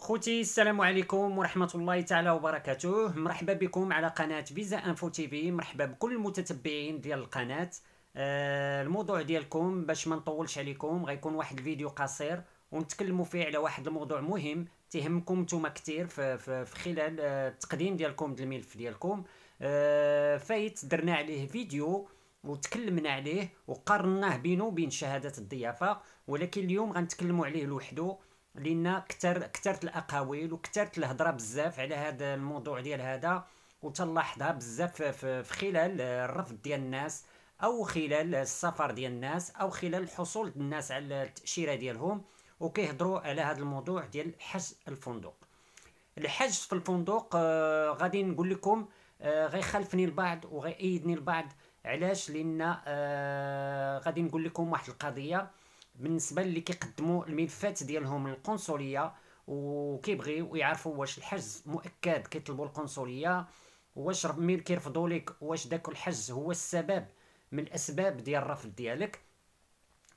خوتي السلام عليكم ورحمة الله تعالى وبركاته. مرحبا بكم على قناة فيزا انفو تي في. مرحبا بكل المتتبعين ديال القناة. الموضوع ديالكم باش ما نطولش عليكم غيكون واحد الفيديو قصير ونتكلموا فيه على واحد الموضوع مهم تهمكم نتوما كتير في خلال التقديم ديالكم الملف ديالكم. فايت درنا عليه فيديو وتكلمنا عليه وقارناه بينه وبين شهادة الضيافة، ولكن اليوم غنتكلموا عليه لوحده لان كثرت الاقاويل وكثرت الهضره بزاف على هذا الموضوع ديال هذا، وتلاحظها بزاف في خلال الرفض ديال الناس او خلال السفر ديال الناس او خلال الحصول الناس على التاشيره ديالهم، وكيهضروا على هذا الموضوع ديال حجز الفندق. الحجز في الفندق غادي نقول لكم غيخالفني البعض وغيأيدني البعض. علاش؟ لان غادي نقول لكم واحد القضيه بالنسبه اللي كيقدموا الملفات ديالهم للقنصليه وكيبغيو يعرفوا واش الحجز مؤكد، كيطلبوا القنصليه واش ملي كيرفضوا لك واش داك الحجز هو السبب من الاسباب ديال الرفض ديالك.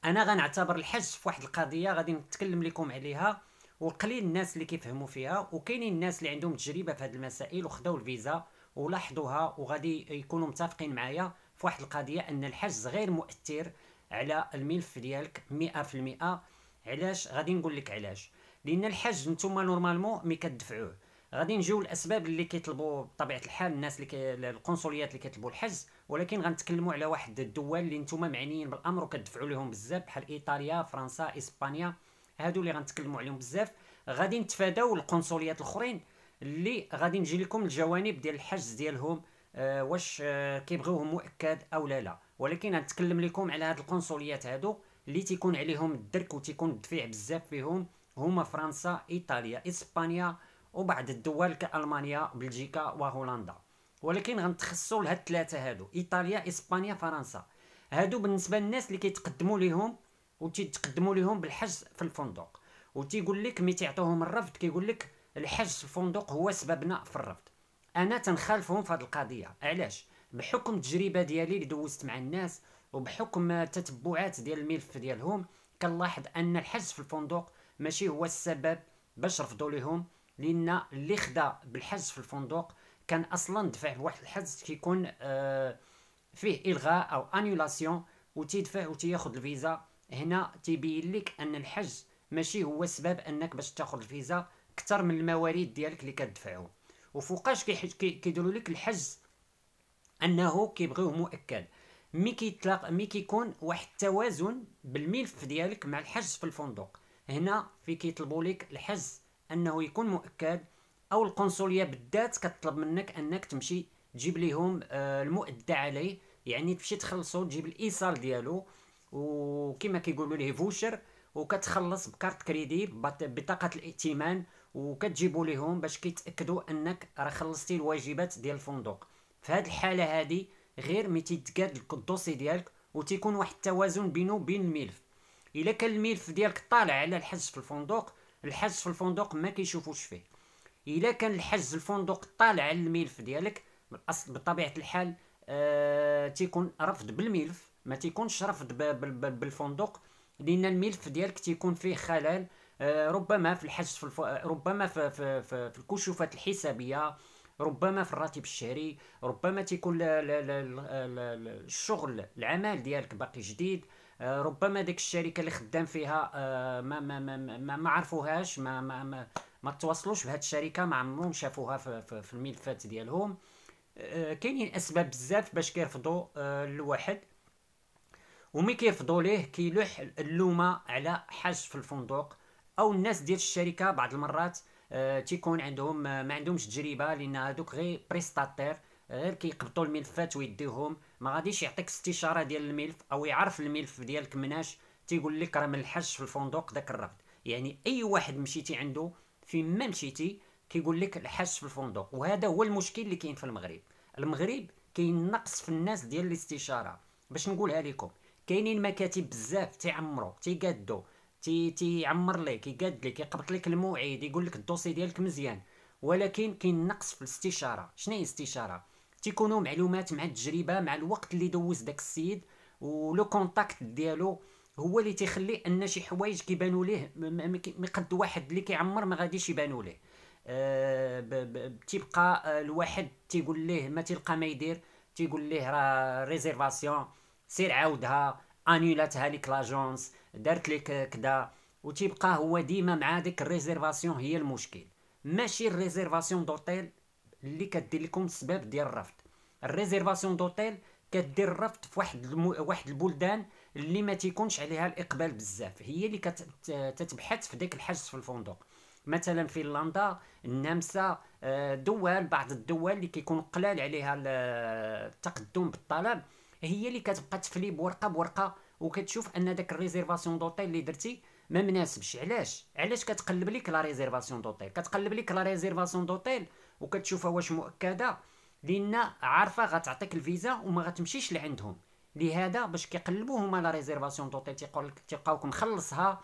انا غنعتبر الحجز في واحد القضيه غادي نتكلم لكم عليها، وقليل الناس اللي كيفهموا فيها، وكاينين الناس اللي عندهم تجربه في هذه المسائل وخداو الفيزا ولاحظوها وغادي يكونوا متفقين معايا في واحد القضيه ان الحجز غير مؤثر على الملف ديالك 100%. علاش؟ غادي نقول لك علاش. لان الحجز نتوما نورمالمون ملي كتدفعوه غادي نجيو الاسباب اللي كيطلبوا بطبيعه الحال الناس القنصليات اللي كيطلبوا الحجز، ولكن غنتكلموا على واحد الدول اللي نتوما معنيين بالامر وكتدفعوا لهم بزاف بحال ايطاليا، فرنسا، اسبانيا. هادو اللي غنتكلموا عليهم بزاف. غادي نتفاداو القنصليات الاخرين اللي غادي نجي لكم الجوانب ديال الحجز ديالهم، واش كيبغيوه مؤكد او لا. ولكن غنتكلم لكم على هاد القنصليات هادو اللي تيكون عليهم الدرك وتيكون الدفيع بزاف فيهم، هما فرنسا، ايطاليا، اسبانيا، وبعض الدول كالمانيا، بلجيكا وهولندا. ولكن غنتخصصوا لهاد الثلاثه هادو، ايطاليا، اسبانيا، فرنسا. هادو بالنسبه للناس اللي كيتقدموا ليهم وتيتقدموا ليهم بالحجز في الفندق، وتيقول لك ملي تعطوهم الرفض كيقول لك الحجز في الفندق هو سببنا في الرفض. انا تنخالفهم في هذه القضيه. علاش؟ بحكم التجربه ديالي اللي دوزت مع الناس وبحكم التتبعات ديال الملف ديالهم كنلاحظ ان الحجز في الفندق ماشي هو السبب باش رفضوا لهم. لان اللي خدا بالحجز في الفندق كان اصلا دفع بواحد الحجز كيكون فيه الغاء او انيولاسيون وتيدفع وتياخذ الفيزا. هنا تيبين لك ان الحجز ماشي هو السبب انك باش تاخذ الفيزا اكثر من الموارد ديالك اللي كتدفعهم. وفوقاش كيديروا لك الحجز انه كيبغيوه مؤكد. مي كيكون واحد التوازن بالملف ديالك مع الحجز في الفندق، هنا في كيطلبوا لك الحجز انه يكون مؤكد، او القنصليه بالذات كتطلب منك انك تمشي تجيب لهم المؤدى عليه، يعني تمشي تخلصو تجيب الايصال ديالو وكما كيقولوا ليه فوشر، وكتخلص بكارت كريدي بطاقه الائتمان وكتجيبوا لهم باش كيتاكدوا انك راه خلصتي الواجبات ديال الفندق. في هذه الحاله هذه غير ملي تيتقاد الدوسي ديالك وتيكون واحد التوازن بينه وبين الملف. الا كان الملف ديالك طالع على الحجز في الفندق، الحجز في الفندق ما كيشوفوش فيه. الا كان الحجز الفندق طالع على الملف ديالك بالاصل بطبيعه الحال تيكون رفض بالملف، ما تيكونش رفض بالفندق، لان الملف ديالك تيكون فيه خلل. ربما في الحجز ربما في الكشوفات الحسابيه، ربما في الراتب الشهري، ربما تيكون الشغل العمل ديالك باقي جديد، ربما ديك الشركه اللي خدام فيها ما عرفوهاش، ما تواصلوش بهاد الشركه، ما عمرهم شافوها في الملفات ديالهم. كاينين اسباب بزاف باش كيرفضوا الواحد، ومي كيرفضوا ليه كيلوح اللومه على حجز في الفندق او الناس ديال الشركه. بعض المرات تيكون عندهم ما عندهمش تجربه، لان هذوك غير بريستاتير، غير كيقبطوا الملفات ويديوهم، ما غاديش يعطيك استشاره ديال الملف او يعرف الملف ديالك مناش تيقول لك راه من الحج في الفندق داك الرفض. يعني اي واحد مشيتي عنده فين ما مشيتي كيقول لك الحج في الفندق، وهذا هو المشكل اللي كاين في المغرب. المغرب كاين نقص في الناس ديال الاستشاره. باش نقولها لكم، كاينين مكاتب بزاف تيعمروا تيقادوا تيعمر لك يقاد لك يقبط لك الموعد يقول لك الدوسي ديالك مزيان، ولكن كاين نقص في الاستشاره. شنو هي الاستشاره؟ تيكونوا معلومات مع التجربه مع الوقت اللي دوز داك السيد ولو كونتاكت ديالو هو اللي تيخلي ان شي حوايج كيبانوا ليه قد واحد اللي كيعمر ما غاديش يبانوا ليه. تيبقى الواحد تيقول ليه ما تلقى ما يدير، تيقول ليه راه ريزيرفاسيون، سير عاودها، انيلاتها ليك لاجونس، دارت لك كدا. وتيبقى هو ديما مع ديك الريزيرفاسيون هي المشكل، ماشي الريزيرفاسيون دوطيل اللي كدير لكم السبب ديال الرفض. الريزيرفاسيون دوطيل كدير الرفض في واحد البلدان اللي ما تيكونش عليها الاقبال بزاف، هي اللي كتبحث في ديك الحجز في الفندق. مثلا فنلندا، النمسا، بعض الدول اللي كيكون قلال عليها التقدم بالطلب، هي اللي كتبقى تفلي بورقه بورقه وكتشوف ان داك الريزيرفاسيون دوطيل اللي درتي ما مناسبش. علاش كتقلب لك لا ريزيرفاسيون دوطيل؟ كتقلب لك لا ريزيرفاسيون دوطيل وكتشوفها واش مؤكده، لان عارفه غتعطيك الفيزا وما غتمشيش لعندهم. لهذا باش كيقلبوا هما لا ريزيرفاسيون دوطيل تيقول لك تيبقاوك مخلصها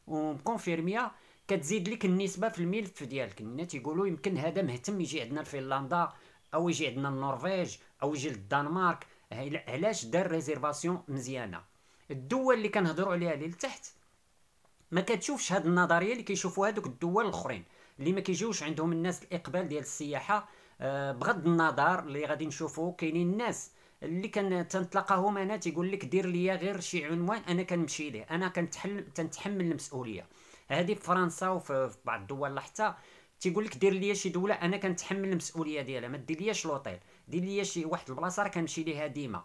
ومكونفيرميا، كتزيد لك النسبه في الملف ديالك. لان تيقولوا يمكن هذا مهتم يجي عندنا لفنلندا او يجي عندنا النرويج او يجي للدنمارك، علاش دار ريزيرفاسيون مزيانه. الدول اللي كنهضروا عليها اللي لتحت ما كتشوفش هاد النظريه اللي كيشوفوا هذوك الدول الاخرين اللي ما كيجيوش عندهم الناس الاقبال ديال السياحه. بغض النظر اللي غادي نشوفوا كاينين الناس اللي تنتلاقاهم انا تيقول لك دير ليا غير شي عنوان انا كنمشي ليه، انا تنتحمل المسؤوليه. هذه في فرنسا وفي بعض الدول حتى تيقول لك دير ليا شي دوله انا كنتحمل المسؤوليه ديالها، ما دير لياش لوطيل، دير ليا شي واحد البلاصه راه كنمشي ليها ديما،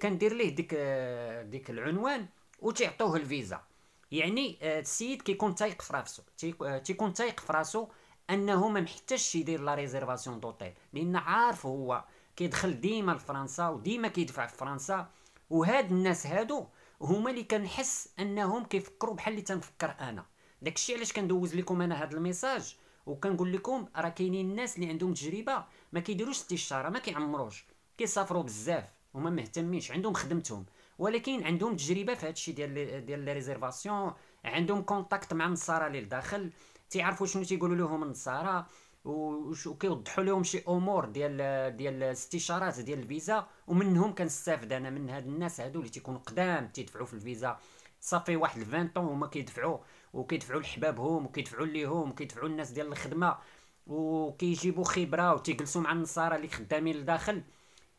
كندير ليه ديك العنوان وتيعطوه الفيزا. يعني السيد كيكون تايق في راسو، تيكون تايق في راسو انه ما محتاجش يدير لا ريزيرفاسيون دوطيل، لان عارف هو كيدخل ديما لفرنسا وديما كيدفع في فرنسا. وهاد الناس هادو هما اللي كنحس انهم كيفكروا بحال اللي تنفكر انا. داكشي علاش كندوز لكم انا هاد الميساج وكنقول لكم راه كاينين الناس اللي عندهم تجربه ما كيديروش استشاره، ما كيعمروش، كيسافروا بزاف وما مهتمينش، عندهم خدمتهم ولكن عندهم تجربه في هادشي ديال لي ريزيرفاسيون، عندهم كونتاكت مع النصارى اللي لداخل، تيعرفوا شنو تيقولوا لهم النصارى وكيوضحوا لهم شي امور ديال الاستشارات ديال الفيزا. ومنهم كنستافد انا من هاد الناس هادو اللي تيكونوا قدام تيدفعوا في الفيزا صافي واحد 20 طون هما كيدفعوا لحبابهم وكيدفعوا ليهم وكيدفعوا الناس ديال الخدمه وكيجيبوا خبره وتيجلسوا مع النصارى اللي خدامين لداخل.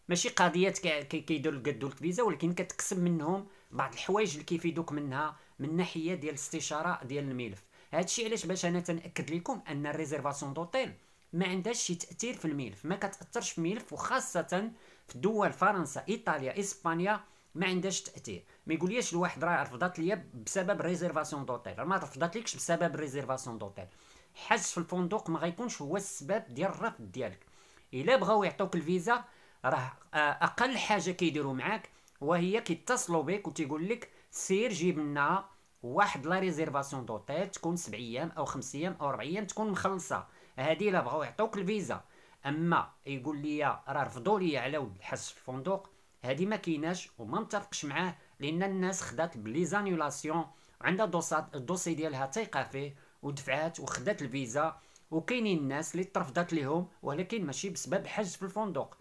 ماشي قضيه كيديروا لك فيزا، ولكن كتكسب منهم بعض الحوايج اللي كيفيدوك منها من ناحيه ديال الاستشاره ديال الملف. هادشي علاش باش انا تنأكد لكم ان الريزيرفاسيون دوطيل ما عندهاش شي تاثير في الملف، ما كتاثرش في الملف، وخاصه في دول فرنسا ايطاليا اسبانيا ما عندهاش تاثير. ما يقوليش الواحد راه رفضت ليا بسبب ريزيرفاسيون دوطيل، ما رفضتلكش بسبب ريزيرفاسيون دوطيل. حجز في الفندق ما غيكونش هو السبب ديال الرفض ديالك. الا بغاو يعطوك الفيزا راه اقل حاجه كيديروا معاك وهي كيتصلوا بك وتيقول لك سير جيب لنا واحد لا ريزيرفاسيون دوطيل تكون 7 ايام او 5 ايام او 4 ايام تكون مخلصه. هذه الا بغاو يعطوك الفيزا. اما يقول لي راه رفضوا لي على ود الحجز في الفندق، هذه ما كايناش وما متفقش معاه، لان الناس خدات بلي زانيولاسيون وعندها الدوسي ديالها تايقه فيه ودفعات وخدات الفيزا. وكاينين الناس اللي ترفضت لهم ولكن ماشي بسبب حجز في الفندق،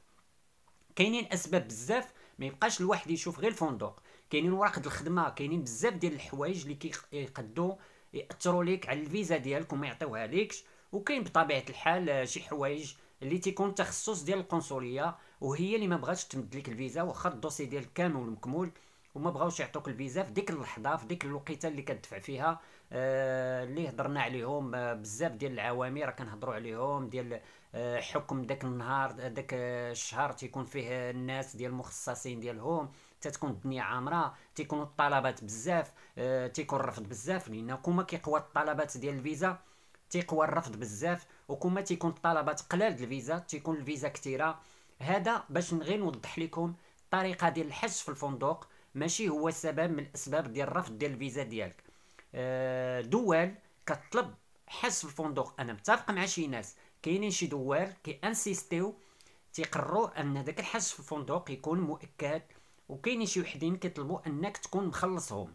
كاينين اسباب بزاف. ما يبقاش الواحد يشوف غير الفندق، كاينين ورقه الخدمه، كاينين بزاف ديال الحوايج اللي كيقدوا ياثروا ليك على الفيزا ديالك وما يعطيوها ليكش. وكاين بطبيعه الحال شي حوايج اللي تيكون تخصص ديال القنصليه وهي اللي ما بغاتش تمد لك الفيزا واخا الدوسي ديالك كامل مكمول، وما بغاوش يعطوك الفيزا في ديك اللحظه في ديك الوقيته اللي كتدفع فيها. اللي هضرنا عليهم بزاف ديال العوامل راه كنهضروا عليهم ديال حكم داك النهار داك الشهر تيكون فيه الناس ديال المخصصين ديالهم، تتكون الدنيا عامره، تيكونوا الطلبات بزاف، تيكون الرفض بزاف. لان كوما كيقوى الطلبات ديال الفيزا تيقوى الرفض بزاف، وكما تيكون الطلبات قلال د الفيزا تيكون الفيزا كثيره. هذا باش غير نوضح لكم الطريقه ديال الحجز في الفندق ماشي هو سبب من الاسباب ديال الرفض ديال الفيزا ديالك. دول كطلب حجز في الفندق، انا متفق مع شي ناس، كاينين شي دول انسيستيو تيقرروا ان داك الحجز في الفندق يكون مؤكد، وكاينين شي وحدين كيطلبوا انك تكون مخلصهم.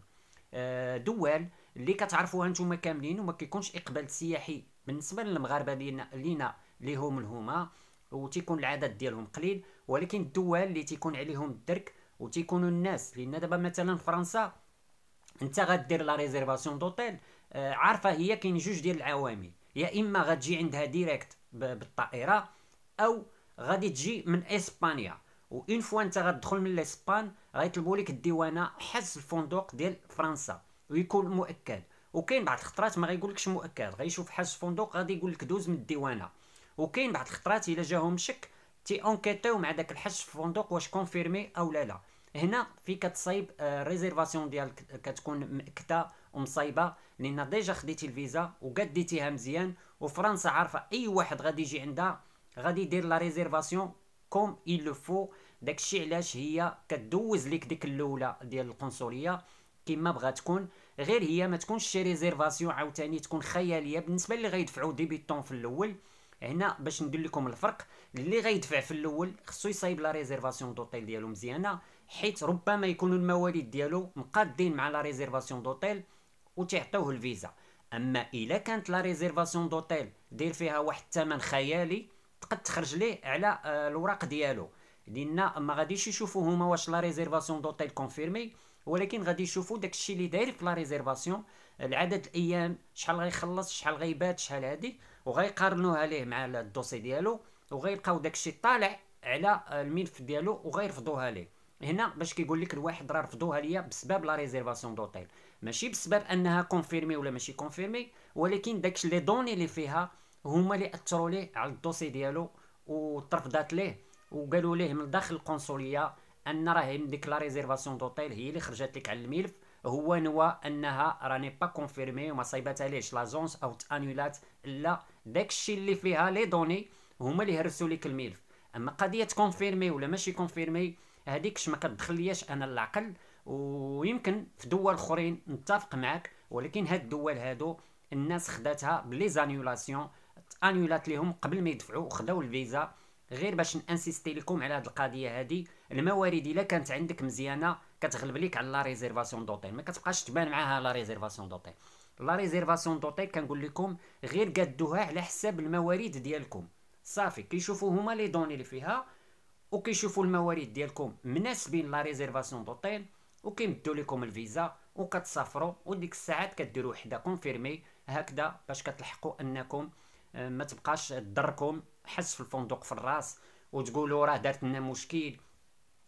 دول اللي كتعرفوها نتوما كاملين وما كيكونش اقبال سياحي بالنسبه للمغاربه لينا اللي هما وتيكون العدد ديالهم قليل، ولكن الدول اللي تيكون عليهم الدرك وتيكونوا الناس، لان دابا مثلا فرنسا انت غدير لا ريزيرفاسيون دوطيل، عارفه هي كاين جوج ديال العوامل، يا اما غتجي عندها ديريكت بالطائره، او غادي تجي من اسبانيا. وان فوا انت غتدخل من الاسبان غيطلبوا لك الديوانه حجز الفندق ديال فرنسا ويكون مؤكد. وكاين بعض الخطرات ما غيقولكش مؤكد، غيشوف حجز فندق غادي يقول لك دوز من الديوانه. وكاين بعض الخطرات الا جاهم شك تي انكيتيو مع داك الحجز في الفندق واش كونفيرمي او لا. هنا في كتصايب ريزيرفاسيون ديالك كتكون مأكده ومصايبه، لان ديجا خديتي الفيزا وقديتيها مزيان، وفرنسا عارفه اي واحد غادي يجي عندها غادي يدير لا ريزيرفاسيون كوم إل لو فو. داكشي علاش هي كدوز ليك ديك الاولى ديال القنصليه كما بغا تكون، غير هي ما تكونش شي ريزيرفاسيون عاوتاني تكون خياليه بالنسبه اللي غيدفعوا ديبيتون في الاول. هنا باش ندير لكم الفرق، اللي غيدفع في الاول خصو يصايب لا ريزيرفاسيون دوطيل ديالو مزيانه، حيت ربما يكونوا المواليد ديالو مقادين مع لا ريزيرفاسيون دوطيل وتعطيوه الفيزا. اما الا كانت لا ريزيرفاسيون دوطيل دير فيها واحد الثمن خيالي تقد تخرج ليه على الوراق ديالو، لان ما غاديش يشوفوا هما واش لا ريزيرفاسيون دوطيل كونفيرمي، ولكن غادي يشوفوا داكشي اللي داير في لا ريزيرفاسيون، العدد الايام شحال غيخلص شحال غيبات شحال هادي، وغيقارنوها ليه مع الدوسي ديالو وغيلقاو داكشي طالع على الملف ديالو وغيرفضوها ليه. هنا باش كيقول لك الواحد راه رفضوها ليا بسبب لا ريزيرفاسيون دوطيل، ماشي بسبب انها كونفيرمي ولا ماشي كونفيرمي، ولكن داكشي لي دوني اللي فيها هما اللي اثروا ليه على الدوسي ديالو وترفضات ليه، وقالوا ليه من داخل القنصليه ان راه ديك لا ريزيرفاسيون دوطيل هي اللي خرجت لك على الملف، هو نوى انها راني با كونفيرمي وما صايباتها ليش لاجونس او تانيولات، لا داكشي اللي فيها لي دوني هما اللي هرسوا لك الملف. اما قضيه كونفيرمي ولا ماشي كونفيرمي هذيكش ما كتدخلياش انا العقل، ويمكن في دول اخرين نتفق معك، ولكن هاد الدول هادو الناس خداتها بلي زانيولاسيون انيولات ليهم قبل ما يدفعوا وخداو الفيزا. غير باش نانسيستي لكم على هاد القضيه هادي، الموارد الا كانت عندك مزيانه كتغلب ليك على لا ريزيرفاسيون دوطيل، ما كتبقاش تبان معاها لا ريزيرفاسيون دوطيل. لا ريزيرفاسيون دوطيل كنقول لكم غير قادوها على حساب الموارد ديالكم، صافي كيشوفوا هما لي دوني اللي فيها وكيشوفوا الموارد ديالكم مناسبين لا ريزيرفاسيون دوطيل وكيمدوا لكم الفيزا وكتسافروا، وديك الساعات كديروا وحده كونفيرمي هكذا باش كتلحقوا انكم ما تبقاش تضركم حس في الفندق في الراس وتقولوا راه دارت لنا مشكل،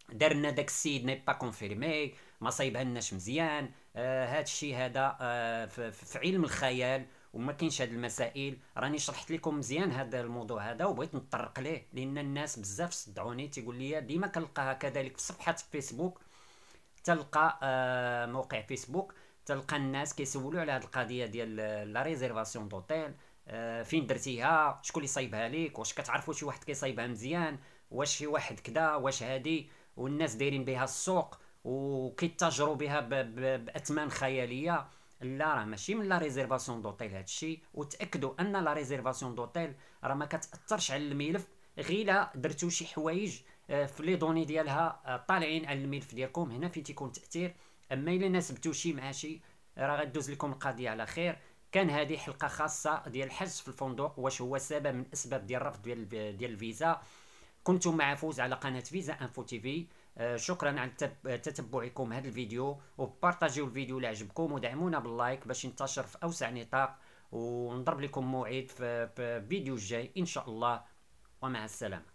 درنا داك السيد ني با كونفيرمي ما صايبها لناش مزيان. هاد الشيء هذا في علم الخيال وما كاينش هاد المسائل، راني شرحت لكم مزيان هذا الموضوع هذا وبغيت نطرق ليه لان الناس بزاف صدعوني تيقول لي ديما كنلقاها كذلك في صفحه فيسبوك، تلقى موقع فيسبوك تلقى الناس كيسولوا على هاد القضيه ديال لا ريزيرفاسيون دوطيل، فين درتيها شكون اللي صايبها ليك، واش كتعرفوا شي واحد كيصايبها مزيان، واش شي واحد كذا واش هادي، والناس دايرين بها السوق وكيتاجروا بها باثمان خياليه. لا راه ماشي من لا ريزيرفاسيون دوطيل هادشي، وتاكدوا ان لا ريزيرفاسيون دوطيل راه ما كتاثرش على الملف، غير لا درتو شي حوايج في لي دوني ديالها طالعين على الملف ديالكم، هنا فين تيكون تاثير. اما الا ناسبتو شي مع شي راه غدوز لكم القضيه على خير. كان هذه حلقه خاصه ديال الحجز في الفندق واش هو سبب من اسباب ديال الرفض ديال الفيزا. كنتم مع فوز على قناه فيزا انفو تي في. شكرا على تتبعكم هذا الفيديو، وبارطاجيو الفيديو اللي عجبكم ودعمونا باللايك باش ينتشر في اوسع نطاق، ونضرب لكم موعد في فيديو الجاي ان شاء الله، ومع السلامه.